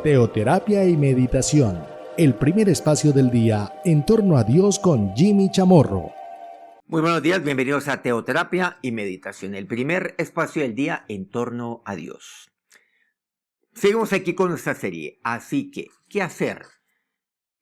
Teoterapia y meditación, el primer espacio del día en torno a Dios con Jimmy Chamorro. Muy buenos días, bienvenidos a Teoterapia y Meditación, el primer espacio del día en torno a Dios. Seguimos aquí con nuestra serie, así que, ¿qué hacer?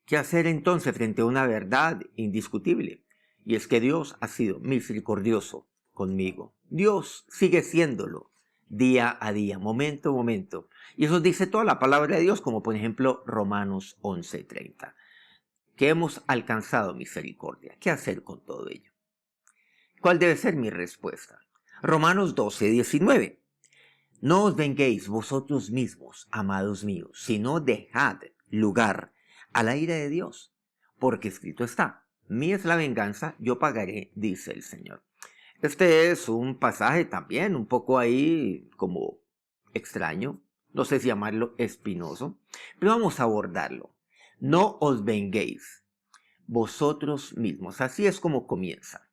¿Qué hacer entonces frente a una verdad indiscutible? Y es que Dios ha sido misericordioso conmigo. Dios sigue siéndolo día a día, momento a momento. Y eso dice toda la palabra de Dios, como por ejemplo Romanos 11:30. Que hemos alcanzado misericordia. ¿Qué hacer con todo ello? ¿Cuál debe ser mi respuesta? Romanos 12:19. No os venguéis vosotros mismos, amados míos, sino dejad lugar a la ira de Dios, porque escrito está, mía es la venganza, yo pagaré, dice el Señor. Este es un pasaje también un poco ahí como extraño, no sé si llamarlo espinoso, pero vamos a abordarlo. No os venguéis vosotros mismos, así es como comienza.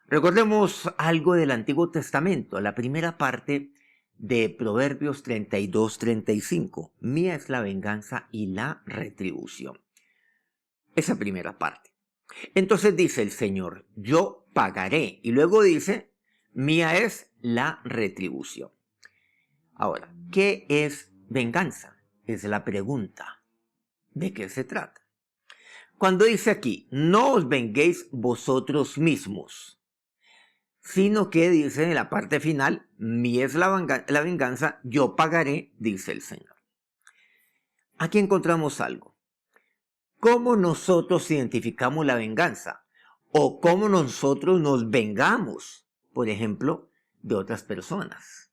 Recordemos algo del Antiguo Testamento, la primera parte de Proverbios 32-35. Mía es la venganza y la retribución. Esa primera parte. Entonces dice el Señor, yo pagaré. Y luego dice, mía es la retribución. Ahora, ¿qué es venganza? Es la pregunta. ¿De qué se trata? Cuando dice aquí, no os venguéis vosotros mismos, sino que dice en la parte final, mía es la venganza, yo pagaré, dice el Señor. Aquí encontramos algo. ¿Cómo nosotros identificamos la venganza? ¿O cómo nosotros nos vengamos, por ejemplo, de otras personas?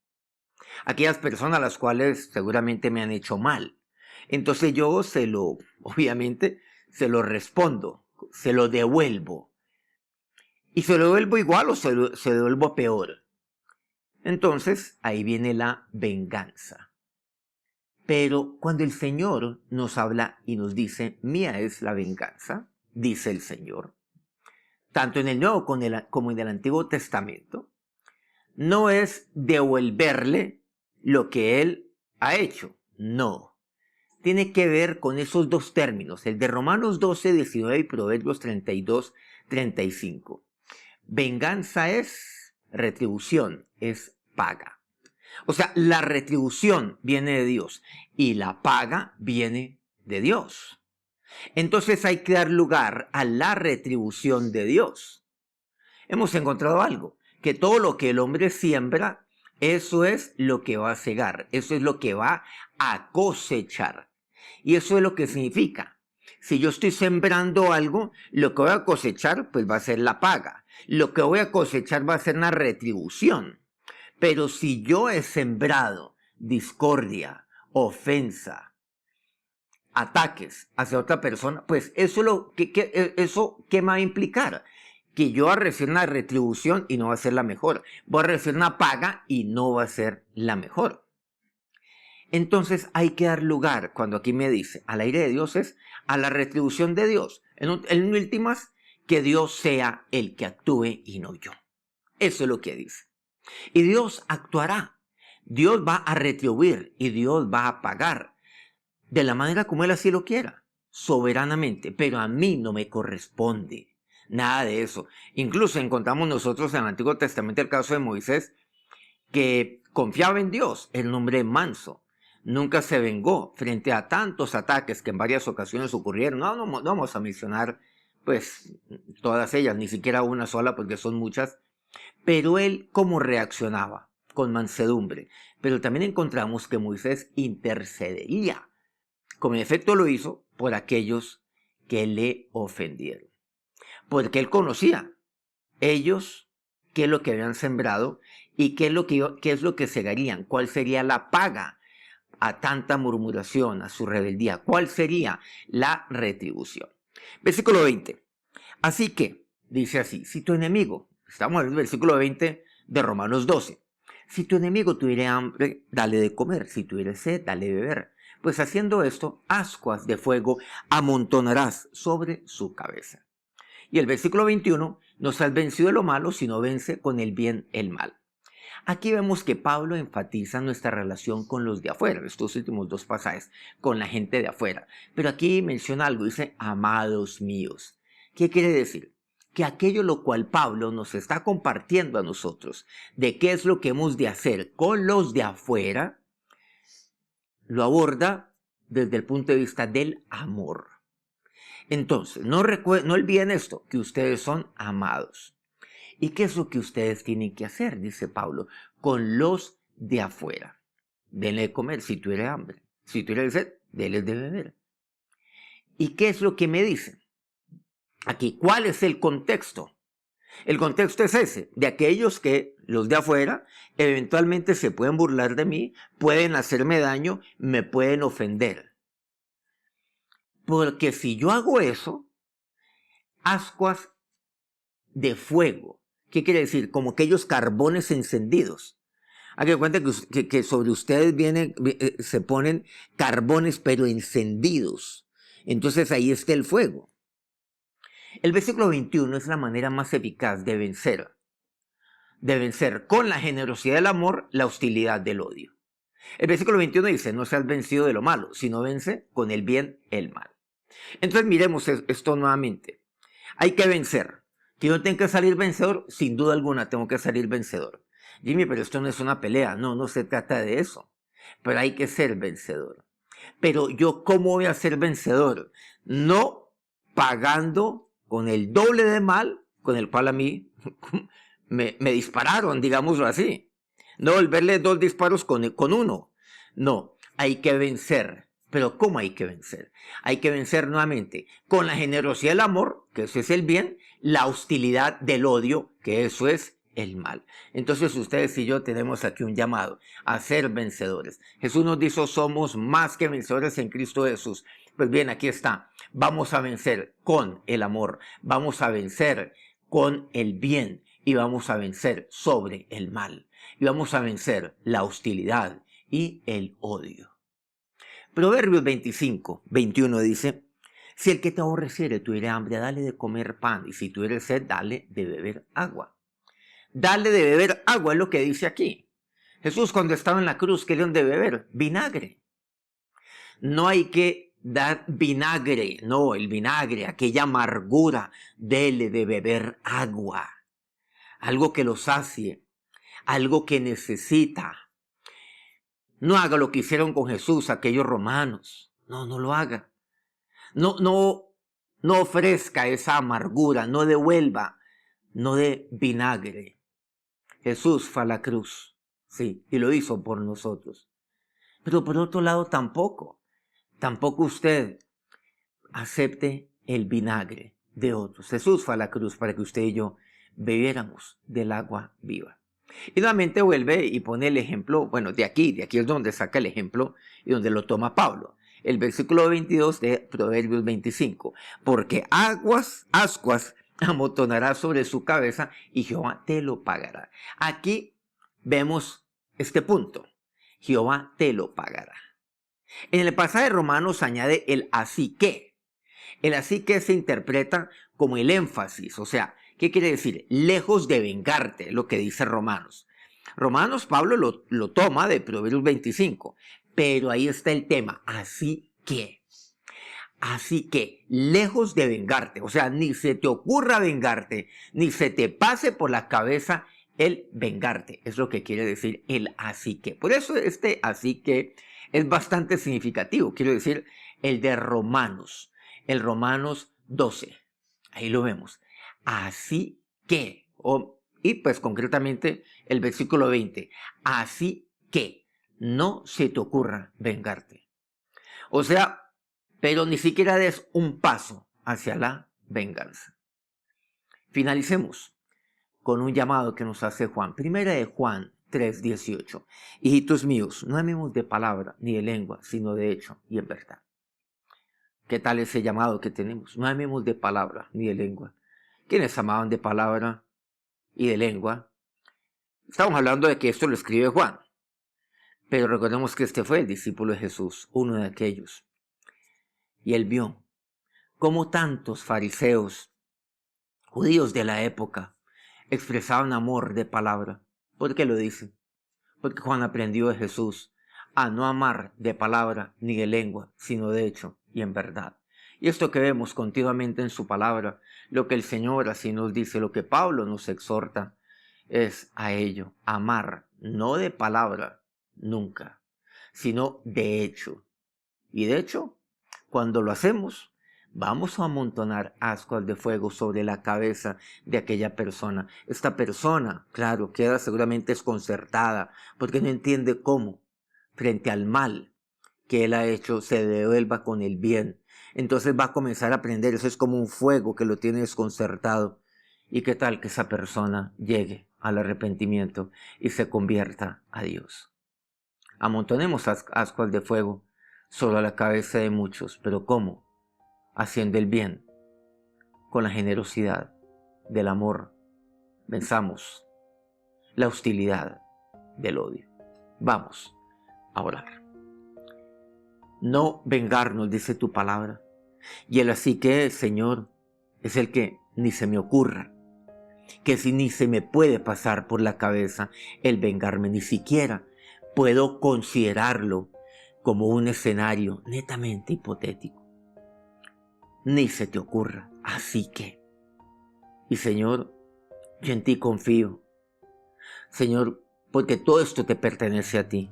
Aquellas personas a las cuales seguramente me han hecho mal. Entonces yo obviamente, se lo respondo, se lo devuelvo. Y se lo devuelvo igual o se lo devuelvo peor. Entonces, ahí viene la venganza. Pero cuando el Señor nos habla y nos dice, mía es la venganza, dice el Señor, tanto en el Nuevo como en el Antiguo Testamento, no es devolverle lo que Él ha hecho, no. Tiene que ver con esos dos términos, el de Romanos 12:19 y Proverbios 32:35. Venganza es retribución, es paga. O sea, la retribución viene de Dios y la paga viene de Dios. Entonces hay que dar lugar a la retribución de Dios. Hemos encontrado algo, que todo lo que el hombre siembra, eso es lo que va a segar, eso es lo que va a cosechar. Y eso es lo que significa. Si yo estoy sembrando algo, lo que voy a cosechar pues va a ser la paga. Lo que voy a cosechar va a ser una retribución. Pero si yo he sembrado discordia, ofensa, ataques hacia otra persona, pues eso ¿qué me va a implicar? Que yo voy a recibir una retribución y no va a ser la mejor. Voy a recibir una paga y no va a ser la mejor. Entonces hay que dar lugar, cuando aquí me dice, al aire de Dios es a la retribución de Dios. En últimas, que Dios sea el que actúe y no yo. Eso es lo que dice. Y Dios actuará. Dios va a retribuir y Dios va a pagar de la manera como Él así lo quiera, soberanamente. Pero a mí no me corresponde nada de eso. Incluso encontramos nosotros en el Antiguo Testamento el caso de Moisés, que confiaba en Dios, el hombre manso. Nunca se vengó frente a tantos ataques que en varias ocasiones ocurrieron. No vamos a mencionar pues todas ellas, ni siquiera una sola porque son muchas. Pero él, ¿cómo reaccionaba? Con mansedumbre. Pero también encontramos que Moisés intercedería, como en efecto lo hizo, por aquellos que le ofendieron. Porque él conocía ellos qué es lo que habían sembrado y qué es lo que segarían, cuál sería la paga a tanta murmuración, a su rebeldía, cuál sería la retribución. Versículo 20. Así que, dice así, si tu enemigo, estamos en el versículo 20 de Romanos 12, si tu enemigo tuviere hambre, dale de comer, si tuviere sed, dale de beber, pues haciendo esto, ascuas de fuego amontonarás sobre su cabeza. Y el versículo 21, no seas vencido de lo malo, sino vence con el bien el mal. Aquí vemos que Pablo enfatiza nuestra relación con los de afuera, estos últimos dos pasajes, con la gente de afuera. Pero aquí menciona algo, dice, amados míos. ¿Qué quiere decir? Que aquello lo cual Pablo nos está compartiendo a nosotros, de qué es lo que hemos de hacer con los de afuera, lo aborda desde el punto de vista del amor. Entonces, no olviden esto, que ustedes son amados. ¿Y qué es lo que ustedes tienen que hacer? Dice Pablo, con los de afuera. Denle de comer si tuviera hambre. Si tuviera sed, denles de beber. ¿Y qué es lo que me dicen? Aquí, ¿cuál es el contexto? El contexto es ese, de aquellos que, los de afuera, eventualmente se pueden burlar de mí, pueden hacerme daño, me pueden ofender. Porque si yo hago eso, ascuas de fuego. ¿Qué quiere decir? Como aquellos carbones encendidos. Hay que cuenta que sobre ustedes se ponen carbones pero encendidos. Entonces ahí está el fuego. El versículo 21 es la manera más eficaz de vencer. De vencer con la generosidad del amor la hostilidad del odio. El versículo 21 dice, no seas vencido de lo malo, sino vence con el bien el mal. Entonces miremos esto nuevamente. Hay que vencer. Que yo tengo que salir vencedor, sin duda alguna tengo que salir vencedor. Jimmy, pero esto no es una pelea. No se trata de eso. Pero hay que ser vencedor. Pero yo, ¿cómo voy a ser vencedor? No pagando con el doble de mal con el cual a mí me dispararon, digámoslo así. No volverle 2 disparos con uno. No, hay que vencer. Pero ¿cómo hay que vencer? Hay que vencer nuevamente con la generosidad del amor, que eso es el bien, la hostilidad del odio, que eso es el mal. Entonces ustedes y yo tenemos aquí un llamado a ser vencedores. Jesús nos dijo, somos más que vencedores en Cristo Jesús. Pues bien, aquí está. Vamos a vencer con el amor. Vamos a vencer con el bien. Y vamos a vencer sobre el mal. Y vamos a vencer la hostilidad y el odio. Proverbios 25, 21 dice, si el que te aborreciere tuviere hambre, dale de comer pan, y si tuviere sed, dale de beber agua. Dale de beber agua es lo que dice aquí. Jesús cuando estaba en la cruz, ¿qué dieron de beber? Vinagre. No hay que dar vinagre, no, el vinagre, aquella amargura, dele de beber agua. Algo que lo sacie, algo que necesita. No haga lo que hicieron con Jesús aquellos romanos. No lo haga. No ofrezca esa amargura, no devuelva, no dé vinagre. Jesús fue a la cruz, sí, y lo hizo por nosotros. Pero por otro lado tampoco usted acepte el vinagre de otros. Jesús fue a la cruz para que usted y yo bebiéramos del agua viva. Y nuevamente vuelve y pone el ejemplo, bueno, de aquí es donde saca el ejemplo y donde lo toma Pablo. El versículo 22 de Proverbios 25. Porque ascuas amontonará sobre su cabeza y Jehová te lo pagará. Aquí vemos este punto. Jehová te lo pagará. En el pasaje de Romanos añade el así que. El así que se interpreta como el énfasis, o sea, ¿qué quiere decir? Lejos de vengarte, lo que dice Romanos. Romanos, Pablo lo toma de Proverbios 25, pero ahí está el tema, así que, lejos de vengarte, o sea, ni se te ocurra vengarte, ni se te pase por la cabeza el vengarte, es lo que quiere decir el así que. Por eso este así que es bastante significativo, quiero decir, el de Romanos, el Romanos 12, ahí lo vemos. Así que, y pues concretamente el versículo 20, así que no se te ocurra vengarte. O sea, pero ni siquiera des un paso hacia la venganza. Finalicemos con un llamado que nos hace Juan. Primera de Juan 3:18. Hijitos míos, no amemos de palabra ni de lengua, sino de hecho y en verdad. ¿Qué tal ese llamado que tenemos? No amemos de palabra ni de lengua. ¿Quiénes amaban de palabra y de lengua? Estamos hablando de que esto lo escribe Juan. Pero recordemos que este fue el discípulo de Jesús, uno de aquellos. Y él vio cómo tantos fariseos, judíos de la época, expresaban amor de palabra. ¿Por qué lo dicen? Porque Juan aprendió de Jesús a no amar de palabra ni de lengua, sino de hecho y en verdad. Y esto que vemos continuamente en su palabra, lo que el Señor así nos dice, lo que Pablo nos exhorta, es a ello, amar, no de palabra, nunca, sino de hecho. Y de hecho, cuando lo hacemos, vamos a amontonar ascuas de fuego sobre la cabeza de aquella persona. Esta persona, claro, queda seguramente desconcertada porque no entiende cómo, frente al mal que él ha hecho, se devuelva con el bien. Entonces va a comenzar a aprender. Eso es como un fuego que lo tiene desconcertado. ¿Y qué tal que esa persona llegue al arrepentimiento y se convierta a Dios? Amontonemos ascuas de fuego sobre la cabeza de muchos. ¿Pero cómo? Haciendo el bien, con la generosidad del amor, venzamos la hostilidad del odio. Vamos a orar. No vengarnos, dice tu palabra, y el así que, Señor, es el que ni se me ocurra, que si ni se me puede pasar por la cabeza el vengarme, ni siquiera puedo considerarlo como un escenario netamente hipotético. Ni se te ocurra, así que. Y Señor, yo en ti confío. Señor, porque todo esto te pertenece a ti.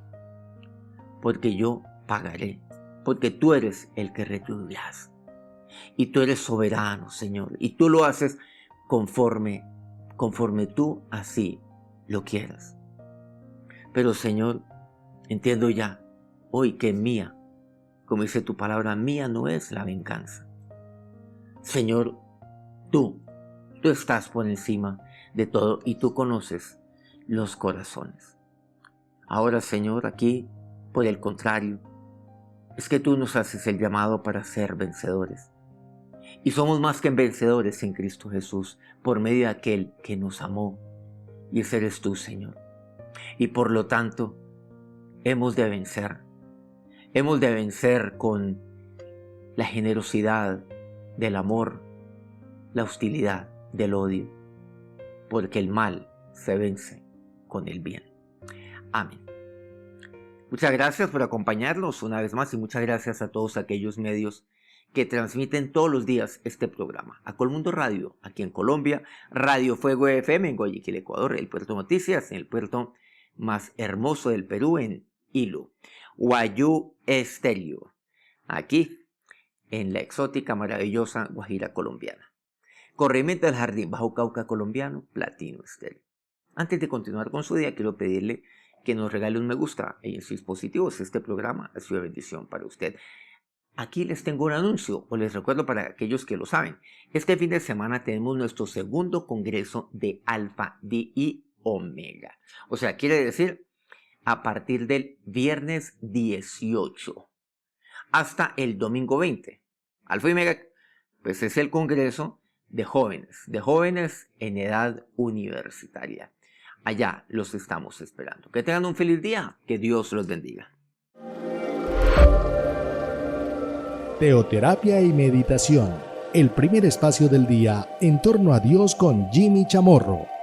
Porque yo pagaré. Porque tú eres el que retribuirás. Y tú eres soberano, Señor. Y tú lo haces conforme tú así lo quieras. Pero Señor, entiendo ya hoy que mía, como dice tu palabra, mía no es la venganza. Señor, tú estás por encima de todo y tú conoces los corazones. Ahora, Señor, aquí, por el contrario, es que tú nos haces el llamado para ser vencedores. Y somos más que vencedores en Cristo Jesús, por medio de aquel que nos amó. Y ese eres tú, Señor. Y por lo tanto, hemos de vencer. Hemos de vencer con la generosidad del amor, la hostilidad del odio, porque el mal se vence con el bien. Amén. Muchas gracias por acompañarnos una vez más y muchas gracias a todos aquellos medios que transmiten todos los días este programa. A Colmundo Radio, aquí en Colombia, Radio Fuego FM en Guayaquil, Ecuador, el Puerto Noticias, en el puerto más hermoso del Perú, en Hilo, Guayú Estéreo, aquí en la exótica, maravillosa Guajira colombiana. Corrimiento del Jardín, Bajo Cauca colombiano, Platino Estéreo. Antes de continuar con su día, quiero pedirle que nos regale un me gusta en sus dispositivos. Este programa ha sido bendición para usted. Aquí les tengo un anuncio, o les recuerdo para aquellos que lo saben. Este fin de semana tenemos nuestro segundo congreso de Alfa y Omega. O sea, quiere decir, a partir del viernes 18 hasta el domingo 20. Alfa y Omega, pues es el congreso de jóvenes en edad universitaria. Allá los estamos esperando. Que tengan un feliz día, que Dios los bendiga. Teoterapia y meditación, el primer espacio del día en torno a Dios con Jimmy Chamorro.